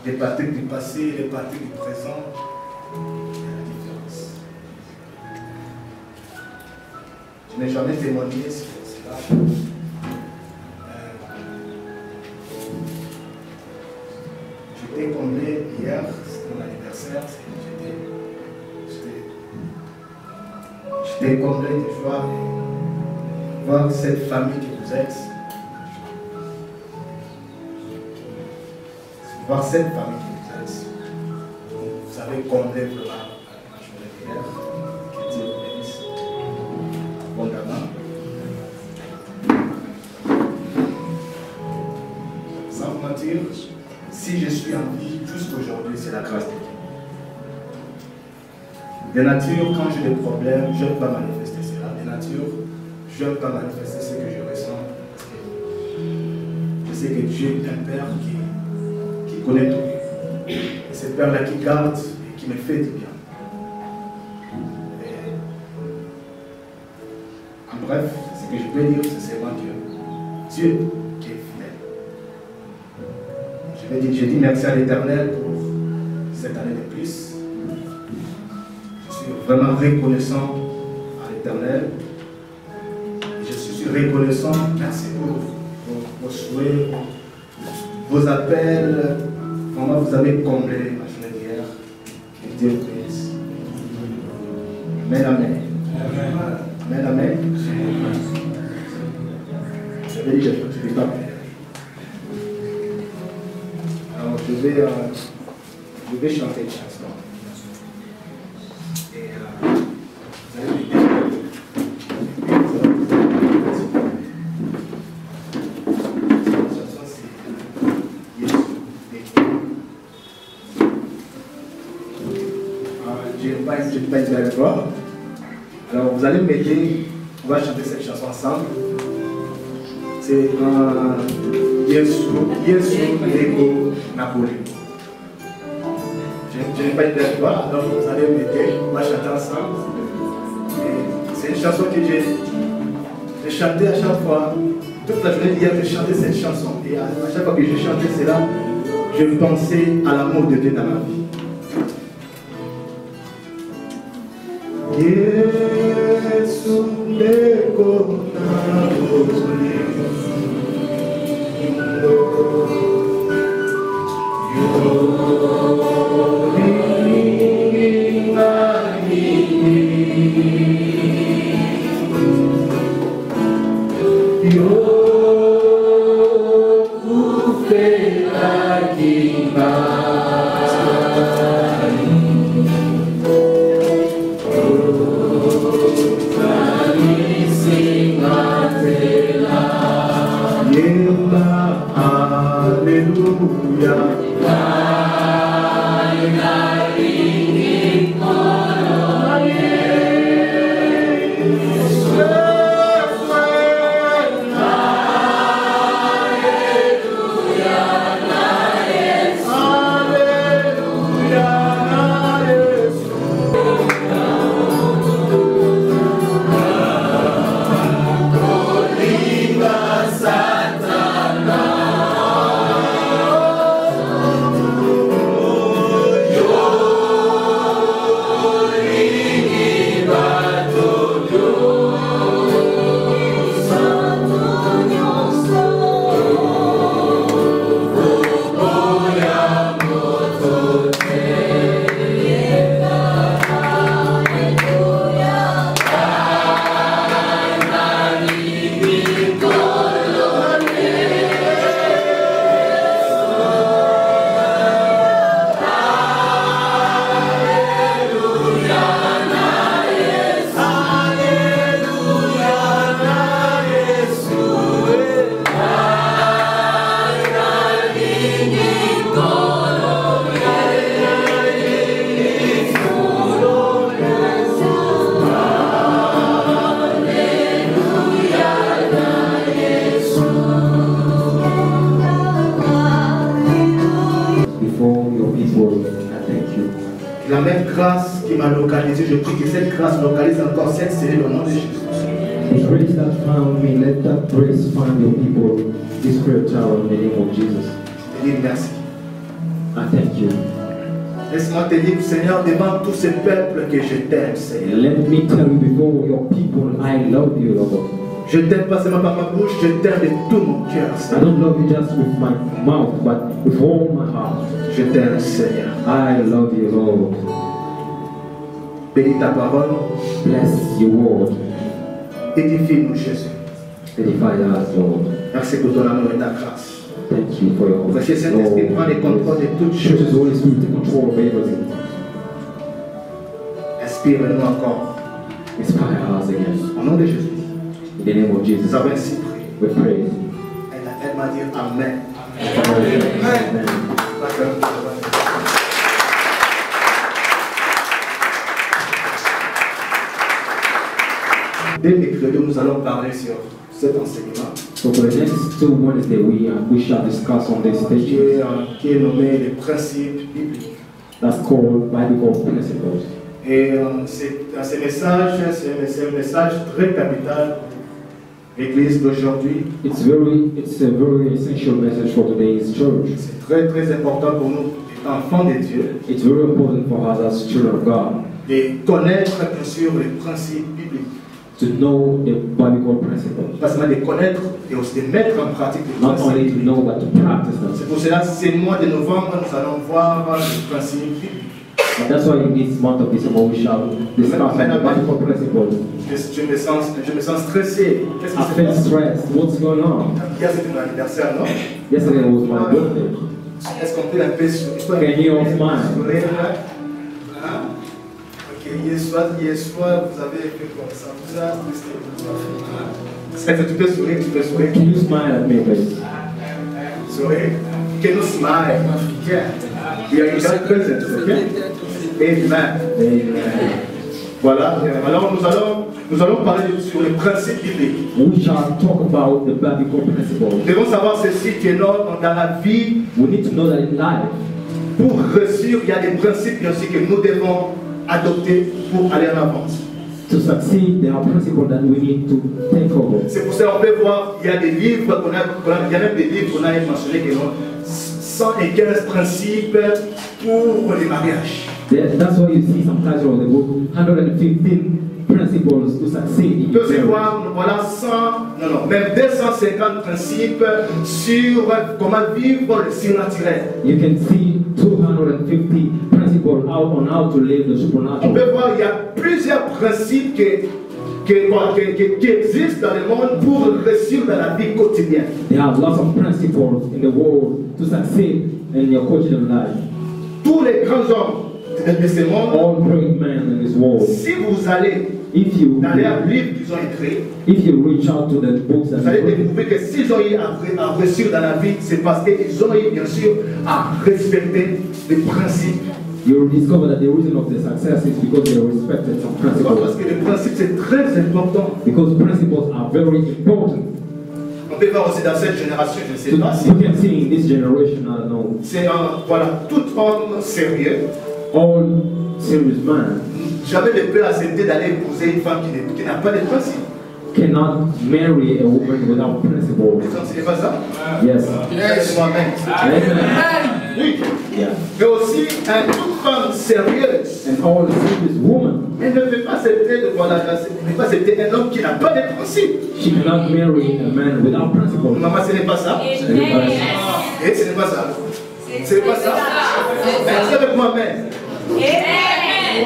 des pratiques du passé et les pratiques du présent, il y a la différence. Je n'ai jamais témoigné sur cela. J'étais comblé hier, c'était mon anniversaire, j'étais comblé de joie de voir cette famille que vous êtes. Voir cette famille qui vous êtes. Vous avez comblé vraiment la journée d'hier. Que Dieu vous bénisse abondamment. Sans vous mentir, si je suis en vie jusqu'aujourd'hui, c'est la grâce de Dieu. De nature, quand j'ai des problèmes, je ne peux pas manifester cela. De nature, je ne peux pas manifester ce que je ressens. Parce que je sais que Dieu est un Père qui connaît tout. Et ce Père-là qui garde et qui me fait du bien. Et, en bref, ce que je peux dire, c'est seulement Dieu. Dieu qui est fidèle. Je dis merci à l'Éternel pour cette année de plus. Je suis vraiment reconnaissant à l'Éternel. Je suis reconnaissant. Merci pour vos souhaits, vos appels. Vraiment, vous avez comblé ma journée d'hier. Que Dieu vous bénisse. Amen, amen. Amen, amen. J'avais dit que je ne vais pas prier. Alors, je vais chanter une chanson. Et vous allez m'aider. Je ne vais pas être avec toi. Alors vous allez m'aider, on va chanter cette chanson ensemble. C'est Yesu Lego Napoli. Je ne vais pas être avec toi, alors vous allez m'aider, on va chanter ensemble. C'est une chanson que j'ai chantée à chaque fois. Toute la journée d'hier, j'ai chanté cette chanson. Et à chaque fois que j'ai chanté cela, je pensais à l'amour de Dieu dans ma vie. Yesu Lego Napoli. La même grâce qui m'a localisé, je prie que cette grâce localise encore cette série au nom de Jésus. The grace that found me, let that grace find your people, this prayer tower in the name of Jesus. Je dis merci. I thank you. Laisse-moi te dire, Seigneur, devant tous ces peuples que je t'aime, Seigneur. Let me tell you before your people, I love you, Lord. Je t'aime pas seulement par ma bouche, je t'aime de tout mon cœur, I Seigneur. don't love you just with my mouth, but with all my heart. Je t'aime, Seigneur. I love you, Lord. Bénis ta parole. Bless your word. Édifie-nous, Jésus. Edify us, Lord. Merci pour ton amour et ta grâce. Thank you for your Précieux Saint-Esprit, prends le contrôle de toutes Church choses. is Holy Spirit, take control of everything. Inspire-nous encore. Inspire us again. Au nom de Jésus, In the name of nous Jesus, avons ainsi prié. we pray. Elle m'a dit Amen. Amen. Dès mercredi, nous allons parler sur cet enseignement So for the next 2 Wednesdays, we shall discuss on this qui stage est nommé les principes bibliques. that's called Biblical Principles. Et ce message, c'est un message très capital de l'Église d'aujourd'hui. It's a very essential message for today's church. C'est très très important pour nous, enfants de Dieu, It's very important for us as children of God de connaître bien sûr les principes bibliques. to know the biblical principles. Pas seulement de connaître et aussi de mettre en pratique les Not only to principes. know, but to practice them. C'est pour cela que ce mois de novembre, nous allons voir les principes bibliques. And that's why in this month of December we shall discuss on the biblical principles. Je me sens stressé. Qu'est-ce qui I se feel passe? stressed. What's going on? Hier c'était mon anniversaire, non? Yesterday was my birthday. Est-ce qu'on peut un peu sourire? Can you all smile? Sourire, hein? Ok, hier soir, vous avez fait comme ça. Vous avez est-ce que tu peux sourire? Tu peux sourire? Can you smile at me, please? Sourire. Can you smile? Yeah. We are in that presence, okay? Amen. Amen. Voilà. Alors nous allons parler sur les principes bibliques. We shall talk about the biblical principles. Nous devons savoir ceci que dans la vie, We need to know that in life, pour réussir, il y a des principes bien sûr que nous devons adopter pour aller en avance. to succeed, there are principles that we need to take over. C'est pour ça qu'on peut voir, il y a des livres il y a même des livres qu'on a mentionné qui ont 115 principes pour les mariages. That's why you see some titles of the book, 115 principles to succeed in Vous pouvez marriage. voir, voilà même 250 principes sur comment vivre le surnaturel. You can see 250 principles on how to live the On supernatural. peut voir, il y a plusieurs principes qui existent dans le monde pour réussir dans la vie quotidienne. There are lots of principles in the world to succeed in your quotidian life. Tous les grands hommes de ce monde, All great men in this world, si vous allez if you dans les livres qu'ils ont écrits, reach out to the books that vous allez they wrote, découvrir que s'ils ont eu à réussir dans la vie, c'est parce qu'ils ont eu bien sûr à respecter les principes. you will discover that the reason of their success is because they respected some Parce principles. que les principes c'est très important. Because principles are very important. On peut voir aussi dans cette génération, je ne sais So pas si you can see in this generation, I don't know, c'est voilà, tout homme sérieux all serious man jamais ne peut accepter d'aller épouser une femme qui n'a pas de principes. cannot marry a woman without principles. Ce n'est pas ça? Yes. C'est moi-même. Amen. Oui. Yeah. Mais aussi, toute femme sérieuse, And all serious woman, elle ne peut pas accepter un homme qui n'a pas de principes. she cannot marry a man without principles. Maman, ce n'est pas ça. Et ce n'est pas ça. Ce n'est pas ça. C'est avec moi-même.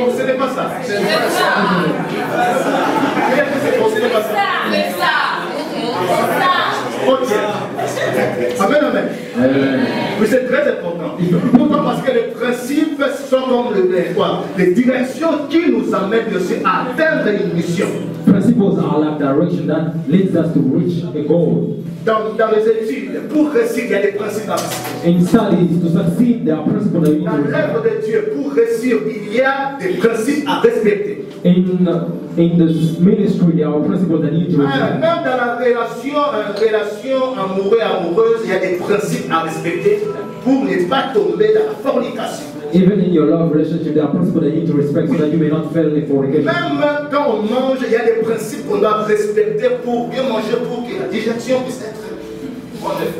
Oh, ce n'est pas ça. Ce n'est pas ça. Ce n'est pas ça. Ok. Amen, amen. Mais c'est très important. Pourquoi? Parce que les principes sont comme les directions qui nous amènent aussi à atteindre une mission. Principles are like direction that leads us to reach a goal. Dans les études, pour réussir, il y a des principes à respecter. In studies, to succeed, there are principles that you need Dans to respect. l'œuvre de Dieu, pour réussir, il y a des principes à respecter. In the ministry, there are principles that you need to respect. Même dans la relation amoureuse, il y a des principes à respecter pour ne pas tomber dans la fornication. Even in your love relationship, there are principles that you need to respect so that you may not fail in fornication. Même quand on mange, il y a des principes qu'on doit respecter pour bien manger, pour que la digestion puisse être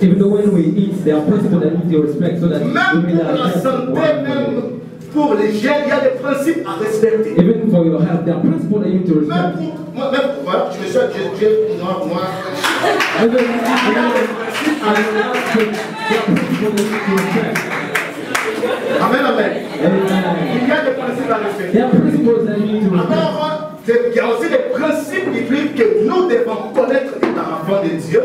Even though when we eat, there are principles that need your respect so that Même we may pour not la hurt santé, one another. même pour les gènes, il y a des principes à respecter. Even for your health, there are principles that you need to Même respect. pour moi, voilà, je me suis moi. Even there are principles that you need to respect. Amen, amen. Amen. Il y a des principes à respecter. There are principles that you need to respect. Alors, il y a aussi des principes bibliques que nous devons connaître étant enfants de Dieu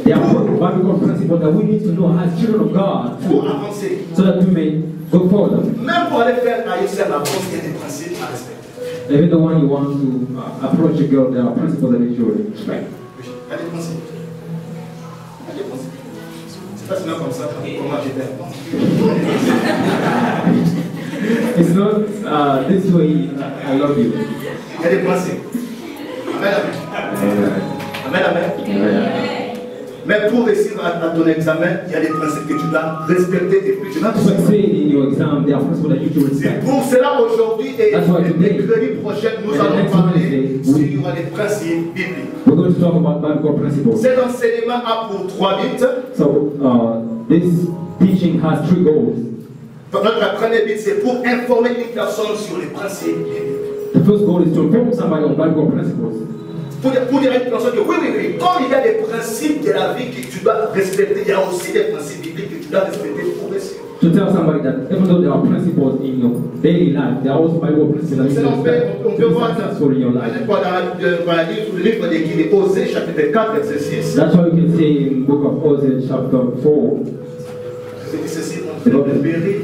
There are biblical principles that we need to know as children of God pour avancer. so that we may go forward. Même pour aller faire ailleurs la bourse, il y a des principes à respecter. Even the one you want to approach a girl, there are principles that you should respect. Oui, il y a des principes. Il y a des principes. C'est pas seulement comme ça, comment j'étais. It's not this way, I love you. Il y a des principes. Amen, amen. Amen, amen. Mais pour réussir à ton examen, il y a des principes que tu dois respecter et puis tu dois To succeed in your exam, there are principles that you should C'est respect. pour cela aujourd'hui et That's why today, mercredi prochain, nous and allons next parler Wednesday, sur les principes bibliques. We're going to talk about biblical principles. Cet enseignement a pour 3 buts. So this teaching has 3 goals. Notre premier but, c'est pour informer une personne sur les principes bibliques. The first goal is to inform somebody on biblical principles. Pour dire à une personne que oui, comme il y a des principes de la vie que tu dois respecter, il y a aussi des principes bibliques que tu dois respecter pour réussir. To tell somebody that even though there are principles in your daily life, there are also biblical principles that you should respect. On peut voir Successful in your life. dans le livre de Guy, Osée, chapitre 4, verset 6. That's why you can say in the book of Hosea, chapter 4, C'est dit ceci, on fait le périr.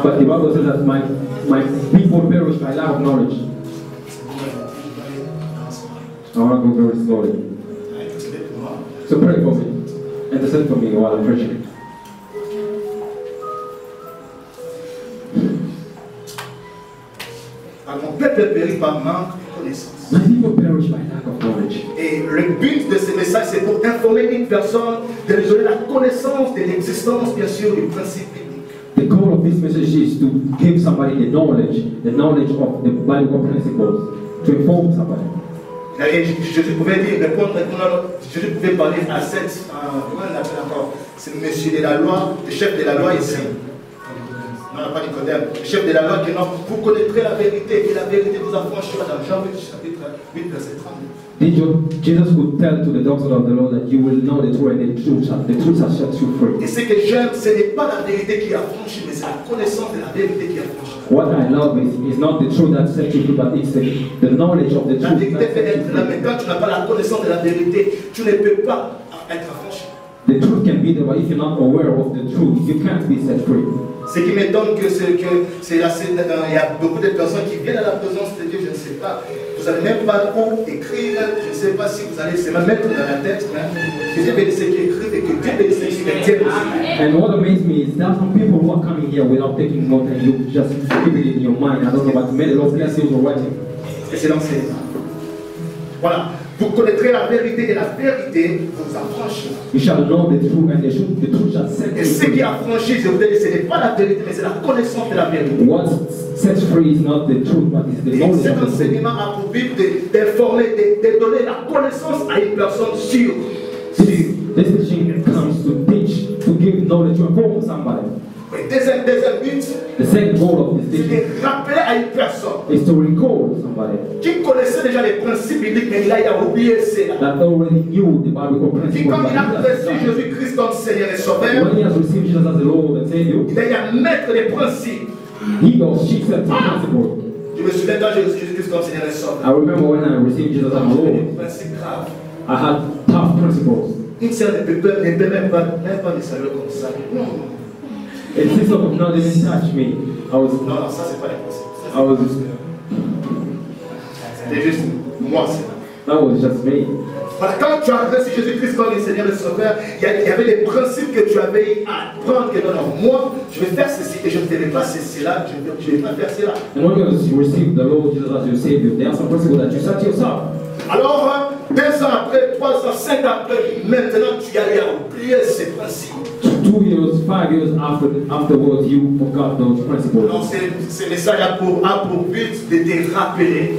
but the Bible says that my people perish by lack of knowledge. I want to go very slowly. So pray for me. Intercede for me while I'm preaching. Mon peuple périt par manque de connaissance. My people perish by lack of knowledge. Et le but de ce message, c'est pour informer une personne, de lui donner la connaissance de l'existence, bien sûr, du principe biblique. The goal of this message is to give somebody the knowledge of the biblical principles, to inform somebody. Et Jésus pouvait Jésus pouvait parler à cette, comment on appelle encore, c'est le monsieur de la loi, le chef de la loi ici. Non, pas Nicodème, le chef de la loi qui non, vous connaîtrez la vérité, et la vérité vous affranchira dans Jean 8, chapitre 8, verset 30. Jesus would tell to the doctor of the law that you will know the truth and the truth shall set you free. Et ce que j'aime, ce n'est pas la vérité qui affranchit, mais c'est la connaissance de la vérité qui affranchit. What I love is not the truth that sets you free, but it's the knowledge of the La truth. vérité peut être là, mais quand tu n'as pas la connaissance de la vérité, tu ne peux pas être affranchi. The truth can be there, but if you're not aware of the truth, you can't be set free. Ce qui m'étonne il y a beaucoup de personnes qui viennent à la présence de Dieu, je ne sais pas. Vous n'avez même pas où écrire, je ne sais pas si vous allez se mettre dans la tête. Que Dieu bénisse ceux qui écrivent et que Dieu bénisse ceux qui retiennent aussi. And what amazes me is there are some people who are coming here without taking note and you just keep it in your mind. I don't know what many of bless you for writing. Et c'est l'enseignement. Voilà. Vous connaîtrez la vérité et la vérité vous affranchira. You shall know the truth and the truth shall set Et you ce qui free. affranchit, je vous dis, ce n'est pas la vérité, mais c'est la connaissance de la vérité. What sets free is not the truth, but it's the Et knowledge cet of the truth. enseignement a pour but d'informer, de donner la connaissance à une personne sûre. This teaching comes to teach, to give knowledge, to inform somebody. Et deuxième but, The second goal of this c'est teaching de rappeler à une personne is to recall somebody qui connaissait déjà les principes bibliques, mais il a oublié cela. that already knew the biblical Qui, principles. comme il a but reçu he has Jésus-Christ comme Seigneur et Sauveur, when he has received Jesus as the Lord and Savior, il a mettre les principes. he or she set the principle. Je me souviens quand j'ai reçu Jésus-Christ comme Seigneur et Sauveur. I remember when I received Jesus as the Des Lord, principes graves. I had tough principles. Une sœur ne peut même pas me saluer comme ça. Non. And sister could not even touch me. Non, ça c'est pas les principes. I was, C'était juste moi, c'est là. that was just me. Voilà, quand tu as reçu Jésus-Christ comme le Seigneur et le Sauveur, il y avait des principes que tu avais à apprendre que non, moi, je vais faire ceci et je ne ferai pas ceci là, je ne vais pas faire cela. And when you receive the Lord Jesus as your Savior, there are some principles that you set yourself. Alors, 2 ans après, 3 ans, 5 ans après, maintenant tu as oublié ces principes. 2 years, 5 years afterwards, you forgot those principles. Donc, ce message a pour but de te rappeler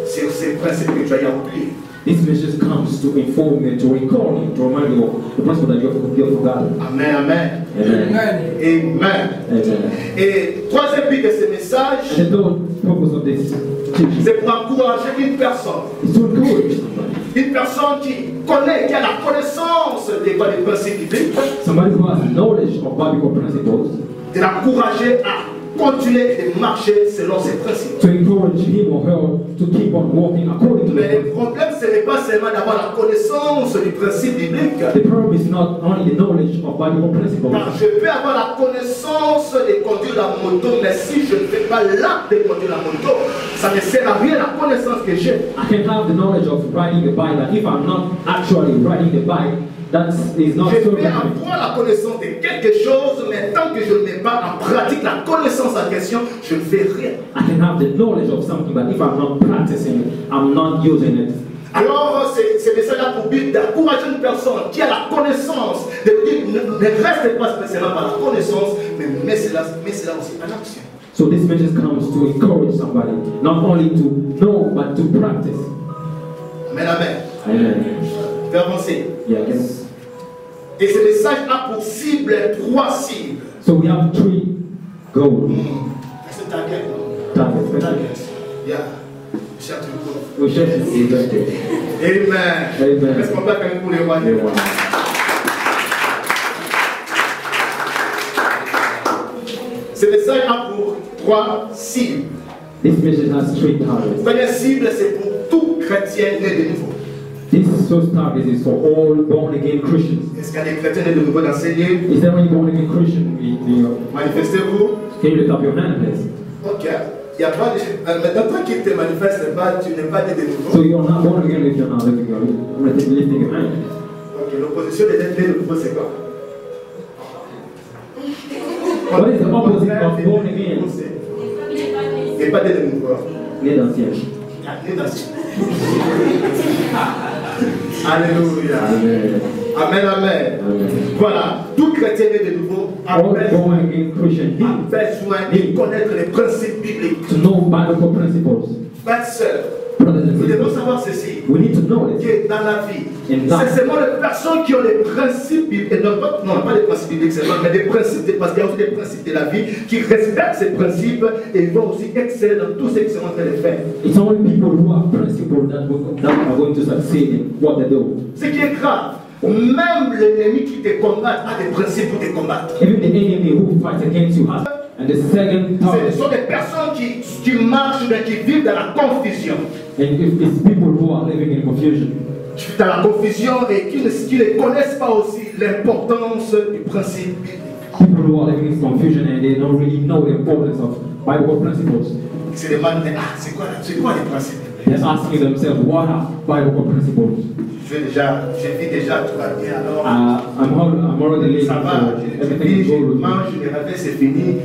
sur ces principes que tu as oubliés. This message comes to inform you, to recall you, to remind you of the principle that you have forgotten. Amen, amen. Amen. Amen. Amen. Et troisième but de ce message, And the third purpose of this teaching c'est pour encourager une personne. is to encourage somebody. Une personne qui connaît, qui a la connaissance des principes bibliques, Somebody who has knowledge of biblical principles, de l'encourager à continuer de marcher selon ces principes. to encourage him or her to keep on walking according to Mais the le problème, ce n'est pas seulement d'avoir la connaissance du principe biblique, The problem is not only the knowledge of biblical principles. car je peux avoir la connaissance de conduire la moto, mais si je ne fais pas l'acte de conduire la moto, ça ne sert à rien la connaissance que j'ai. I can have the knowledge of riding the bike, but if I'm not actually riding the bike, that is not Je so peux relevant. avoir la connaissance de quelque chose, mais tant que je ne mets pas en pratique la connaissance en question, je ne fais rien. I can have the knowledge of something, but if I'm not practicing it, I'm not using it. Alors, c'est message pour but d'encourager une personne qui a la connaissance, de dire ne reste pas spécialement par la connaissance, mais mets cela aussi en action. So this message comes to encourage somebody, not only to know, but to practice. Amen, amen. Amen. Je vais avancer. Yeah, yes. Et ce message a pour cible 3 cibles. So we have 3 goals. Est-ce que target? Targets. Target. Yeah. Cherche le coup. We share this objective. Amen. Amen. Est-ce qu'on peut quand même pour les rois? Ce message a pour 3 cibles. This message has 3 targets. La première cible, c'est pour tout chrétien né de nouveau. This first target is for all born again Christians. Est-ce qu'il y a des chrétiens nés de nouveau dans ces lieux? Is there any born again Christian? Manifestez-vous. Can you lift up your hand, please? Ok. Il y a pas de... Maintenant, toi qui te manifestes, tu n'es pas né de nouveau. So you're not born again if you're not lifting your hand. Ok. L'opposition d'être né de nouveau, c'est quoi? What is the opposite of born again? Et pas né de nouveau. Né d'ancien. Né d'ancien. Alléluia. Amen, amen. Voilà, tout chrétien né de nouveau a All born again Christian besoin de connaître les principes bibliques. to know biblical principles. Frères et sœurs, Brothers and nous devons sisters, savoir ceci. we need to know this. Que dans la vie, In life. c'est seulement les personnes qui ont les principes bibliques, et non pas les principes bibliques seulement, mais des principes, parce qu'il y a aussi des principes de la vie qui respectent ces principes et ils vont aussi exceller dans tout ce qu'ils sont en train de faire. It's only people who have principles that are going to succeed in what they do. Ce qui est grave, même l'ennemi qui te combat a des principes pour te combattre. Even the enemy who fights against you has. And the second Ce target, sont des personnes qui marchent, mais qui vivent dans la confusion. and it's people who are living in confusion. Dans la confusion et qui ne connaissent pas aussi l'importance du principe biblique. People who are living in confusion and they don't really know the importance of Bible principles. Ils se demandent, c'est quoi les principes bibliques? They're asking themselves, what are biblical principles? Je vis déjà, tout va bien alors. I'm already late. Ça va, Everything is je good. mange, je me réveille, c'est fini.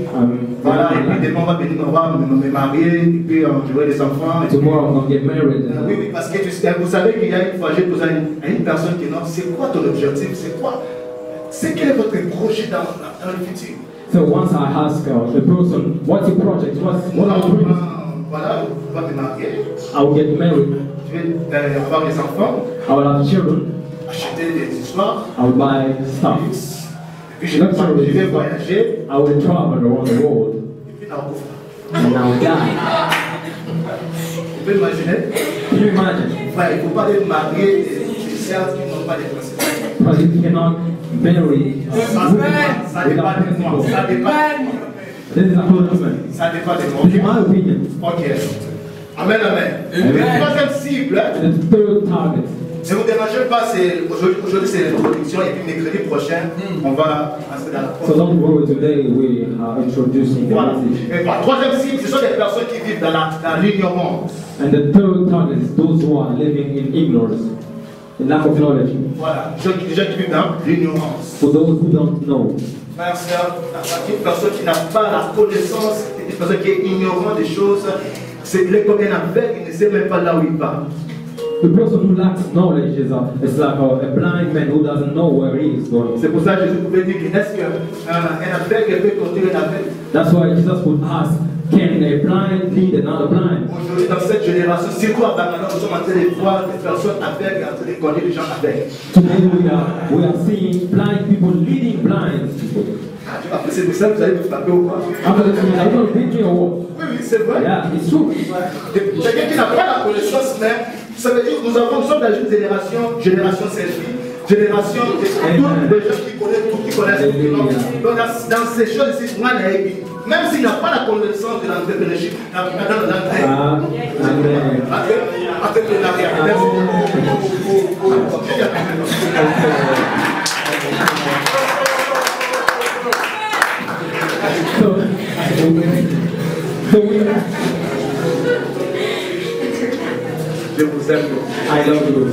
Voilà, et puis demain on va venir me marier, et puis j'aurai des enfants. Et puis, Tomorrow I'm going to get married. oui, oui, parce que vous savez qu'il y a une fois, j'ai posé à une personne qui est non, c'est quoi ton objectif? C'est quoi? C'est quel est votre projet dans le futur? So once I ask the person, what's your project? What are your dreams? Voilà, on va me marier. I will get married. Je vais avoir des enfants, I will have children. acheter des histoires. I will buy stuff. Et puis je vais voyager. I will travel around the world. Et puis on couvre. And I will die. Vous pouvez imaginer? Can you imagine? Enfin, il ne faut pas les marier des certes qui n'ont pas de principes. But you cannot marry Ça dépend de moi. Ça dépend. This is a commitment. Ça dépend de This is moi. my opinion. Ok. Amen, amen. La troisième cible, And the third target. ne vous dérangez pas, aujourd'hui c'est l'introduction et puis mercredi prochain, on va passer dans la So don't worry, today we are introducing the Voilà. message. Et la troisième cible, ce sont des personnes qui vivent dans l'ignorance. And the third target is those who are living in ignorance, in lack of knowledge. Voilà. Les gens qui vivent dans l'ignorance. For those who don't know. Frère, sœur, une personne qui n'a pas la connaissance, une personne qui est ignorante des choses, c'est comme un aveugle, il ne sait même pas là où il va. The person who lacks knowledge is like a blind man who doesn't know where he is going. C'est pour ça que Jésus pouvait dire, est-ce qu'un aveugle peut conduire un aveugle? That's why Jesus would ask, can a blind lead another blind. Aujourd'hui, dans cette génération, c'est quoi maintenant? Nous sommes en train de voir des personnes aveugles en train de conduire des gens aveugles. Today we are seeing blind people leading blind people. Après, c'est pour ça que vous allez vous frapper ou quoi? After the thing, are you going to beat me or what? Oui, c'est vrai. Yeah, it's true. Quelqu'un qui n'a pas la connaissance même, ça veut dire que nous sommes dans une génération selfie. Génération de tous les gens qui connaissent tout, qui connaissent tout. Donc, dans ces choses ici, moi, même s'il n'a pas la connaissance de l'entrepreneurship, dans l'entrée. Amen. Avec le l'arrière. Merci beaucoup. Je vous aime. I love you.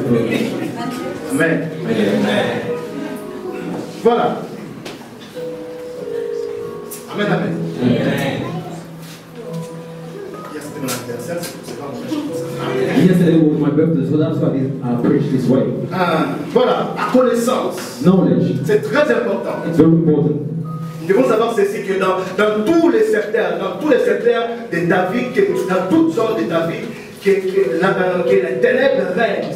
Amen. Voilà. Amen, amen. C'était mon anniversaire, c'est pour ça. Yesterday was my birthday, so that's why I preach this way. Voilà, la connaissance. Knowledge. C'est très important. It's very important. Nous devons savoir ceci que dans tous les secteurs de David, dans toutes sortes de David, que les ténèbres règnent.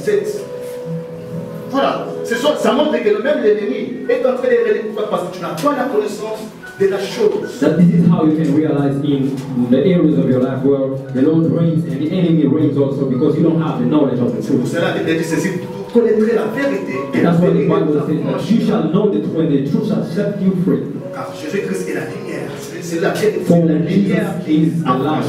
Voilà, ça montre que même l'ennemi est en train de régner parce que tu n'as pas la connaissance de la chose. That this is how you can realize in the areas of your life where the Lord reigns and the enemy reigns also, because you don't have the knowledge of the C'est pour truth. cela que David dit ceci, vous connaîtrez la vérité. Et la That's why the vérité Bible says that you shall know the truth and the truth shall set you free. Car Jésus-Christ est la lumière. C'est la vérité. For C'est la lumière Jesus is the light.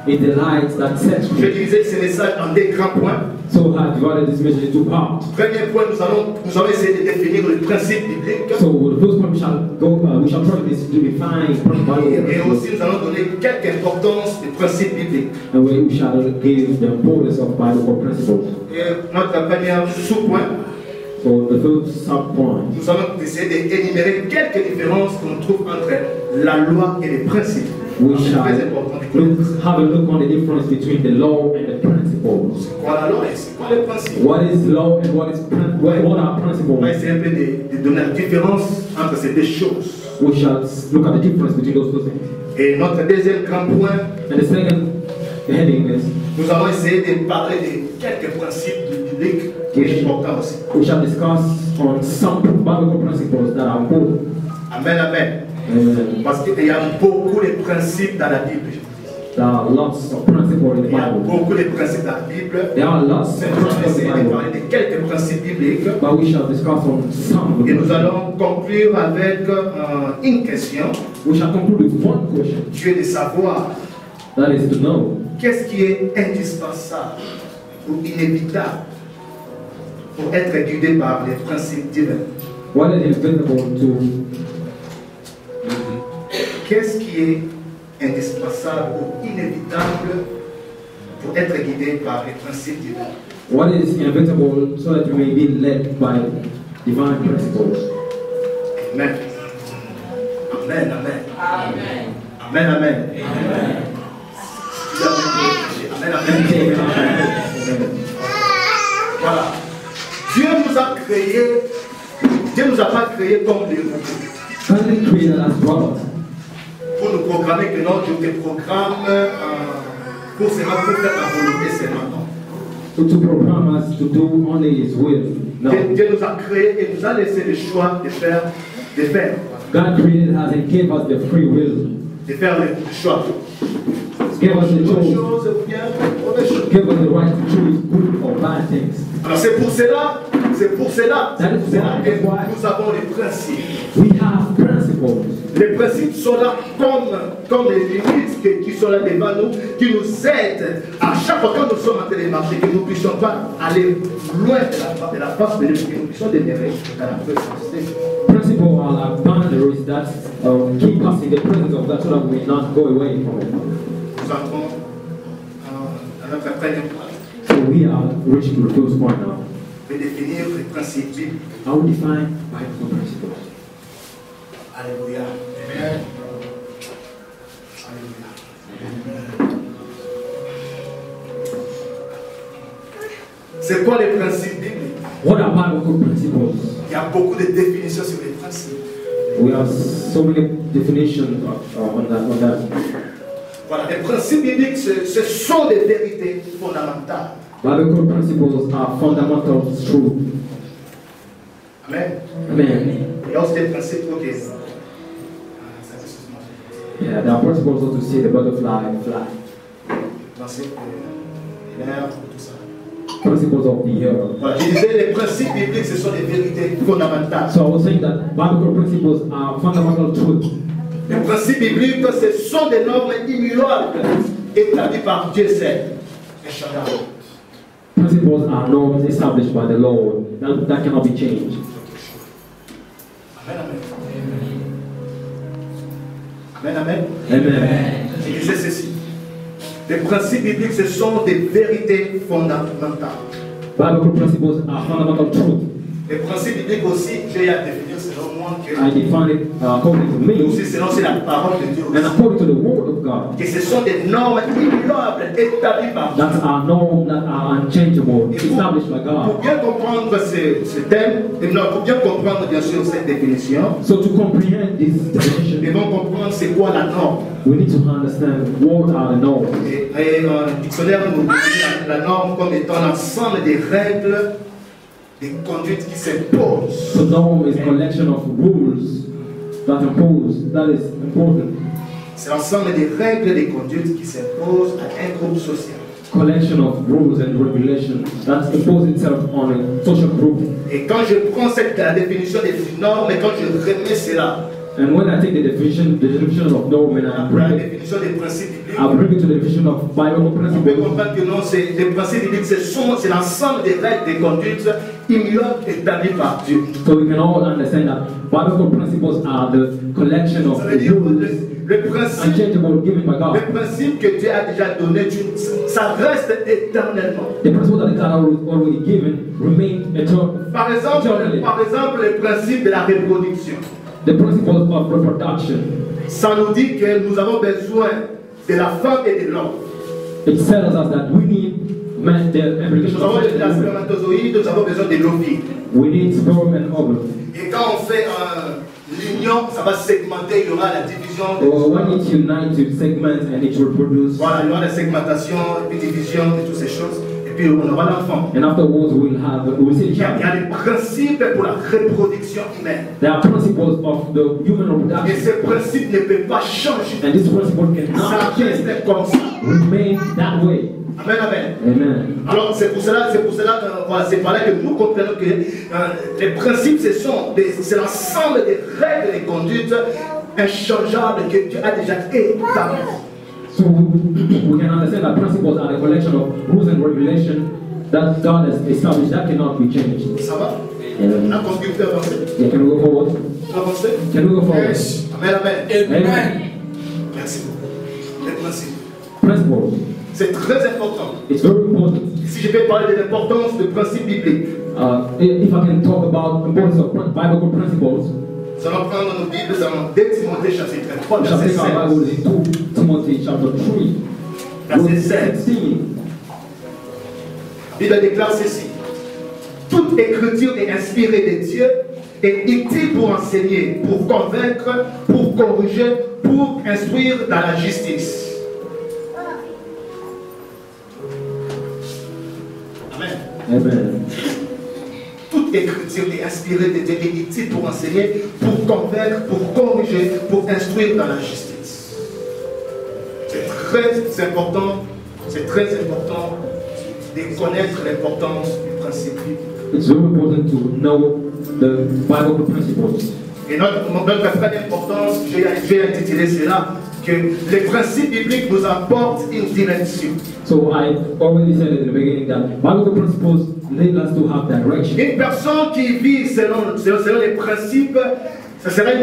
It's the light that sets Je free. divisais ce message en deux grands points. So I divided this message into parts. Premier point, nous allons essayer de définir le principe biblique. So the first point we shall try to define Et Bible. aussi, nous allons donner quelque importance des principes bibliques. And we shall give the importance of biblical principles. Et notre premier sous-point, So the first sub-point, nous allons essayer d'énumérer quelques différences qu'on trouve entre la loi et les principes. we C'est shall très important de connaître. have a look on the difference between the law and the principles. C'est quoi la loi et c'est quoi les principes? What is law and what are On principles? va essayer un peu de donner la différence entre ces deux choses. We shall look at the difference between those two things. Et notre deuxième grand point, And the second heading is nous allons essayer de parler de quelques principes bibliques qui sont importants aussi. we shall discuss on some biblical principles that are important. Amen, amen. Parce qu'il y a beaucoup de principes dans la Bible. There are lots of principles in the Il y a Bible. beaucoup de principes dans la Bible. There are lots of Mais nous allons principles in essayer the de Bible. parler de quelques principes bibliques. But we shall discuss on some. Et nous allons conclure avec une question. We shall conclude with one question. Tu es de savoir That is to know qu'est-ce qui est indispensable ou inévitable pour être guidé par les principes divins. what is inevitable to. Qu'est-ce qui est indispensable ou inévitable pour être guidé par les principes divins. What is inevitable so that you may be led by divine principles. Amen. Amen, amen. Amen. Amen, amen. Amen, amen. Voilà. Dieu nous a créés. Dieu nous a pas créés comme des robots. God created us robots. Pour nous programmer que non, Dieu te programme pour faire ta volonté seulement. To program us to do only His will. No. Dieu nous a créés et nous a laissé le choix de faire. God created us and gave us the free will. De faire le choix. Gave us the Bonne choice. chose ou bien mauvaise chose. Give us the right to choose good or bad things. Alors c'est pour cela que nous avons les principes. We have principles. Les principes sont là comme les limites qui sont là devant nous, qui nous aident à chaque fois que nous sommes en train de marcher, que nous ne puissions pas aller loin de la face de Dieu, que nous puissions demeurer dans la présence de Dieu. Principles are like boundaries that keep us in the presence of God so that we not go away from it. Nous entrons dans notre premier point. So we are reaching the first point now. De définir les principes bibliques. I will define biblical principles. Alléluia. Amen. Alléluia. C'est quoi les principes bibliques? What are biblical principles? Il y a beaucoup de définitions sur les principes. We have so many definitions on that. Voilà, les principes bibliques, ce sont des vérités fondamentales. Biblical principles are fundamental truth. Amen. Amen. Il y a aussi des principes, ok. Yeah, there are principles to see the butterfly fly. Principes de l'air, tout ça. Principles of the earth. Voilà, je disais, les principes bibliques, ce sont des vérités fondamentales. So I was saying that biblical principles are fundamental truth. Les principes bibliques, ce sont des normes immuables établies par Dieu seul. Inchangeables. Principles are norms established by the Lord that cannot be changed. Amen, amen. Amen, amen. Amen. Je disais ceci. Les principes bibliques, ce sont des vérités fondamentales. Biblical principles are fundamental truth. Les principes bibliques aussi, j'ai à définir selon moi que I define it according to me aussi selon c'est la parole de Dieu and according to the word of God. que ce sont des normes immuables établies par Dieu. That are norms that are unchangeable, established by Pour God. bien comprendre ce thème, et non, pour bien comprendre bien sûr cette définition, So to comprehend this nous definition, devons comprendre c'est quoi la norme. we need to understand what are the norms. Et un dictionnaire nous définit la norme comme étant l'ensemble des règles, des conduites qui s'imposent. So norm is a collection of rules that impose. That is important. C'est l'ensemble des règles, des conduites qui s'imposent à un groupe social. Collection of rules and regulations that impose itself on a social group. Et quand je prends la définition des normes, et quand je remets cela And when I take the definition of norm and I à la bring it, définition des principes bibliques, I bring it to the definition of biblical on peut principles. comprendre que non, les principes bibliques, c'est l'ensemble des règles, des conduites immuables établies par Dieu. So we can all understand that biblical principles are the collection of Ça veut dire rules, le principe, unchangeable, given by God. le principe que Dieu a déjà donné, ça reste éternellement. The principles that God has already given remain eternal. Par exemple, le principe de la reproduction. The principles of reproduction. Ça nous dit que nous avons besoin de la femme et de l'homme. It tells us that we need the implication Nous avons of de la spermatozoïde, nous avons besoin de l'ovule. we need sperm and ovum. Et quand on fait l'union, ça va segmenter, il y aura la division. When it unites to segment and it reproduce, Voilà, il y aura la segmentation, puis division et toutes ces choses. Et puis on aura l'enfant. and afterwards we'll see Il y child. a des principes pour la reproduction humaine. There are principles of the human Et reproduction, ces principes ne peuvent pas changer. and this principle Ça cannot change. reste comme ça. Remain that way. Amen, amen. Amen. Alors c'est pour cela voilà, c'est par là que nous comprenons que les principes, c'est l'ensemble des règles et des conduites inchangeables que Dieu a déjà établies. So we can understand that principles are the collection of rules and regulations that God has established that cannot be changed. Ça va? Amen. On continue d'avancer. Yeah, can we go forward? Avancer? Can we go forward? Amen, amen. Amen. Merci beaucoup. Les principes. Principles. C'est très important. It's very important. Si je vais parler de l'importance des principes bibliques, If I can talk about the importance of biblical principles, nous allons prendre nos Bibles dans 2 Timothée chapitre 3, we shall verset take our 16. Bibles in 2 Timothy chapter 3, Verset verse 16. 16. La Bible déclare ceci. Toute écriture est inspirée de Dieu et utile pour enseigner, pour convaincre, pour corriger, pour instruire dans la justice. Amen. Amen. Toute écriture est inspirée de Dieu et utile pour enseigner, pour convaincre, pour corriger, pour instruire dans la justice. C'est très important de connaître l'importance du principe biblique. It's very important to know the biblical principles. Et notre frère d'importance, j'ai intitulé cela, que les principes bibliques nous apportent une direction. So I already said at the beginning that biblical principles lead us to have direction. Une personne qui vit selon les principes, ce serait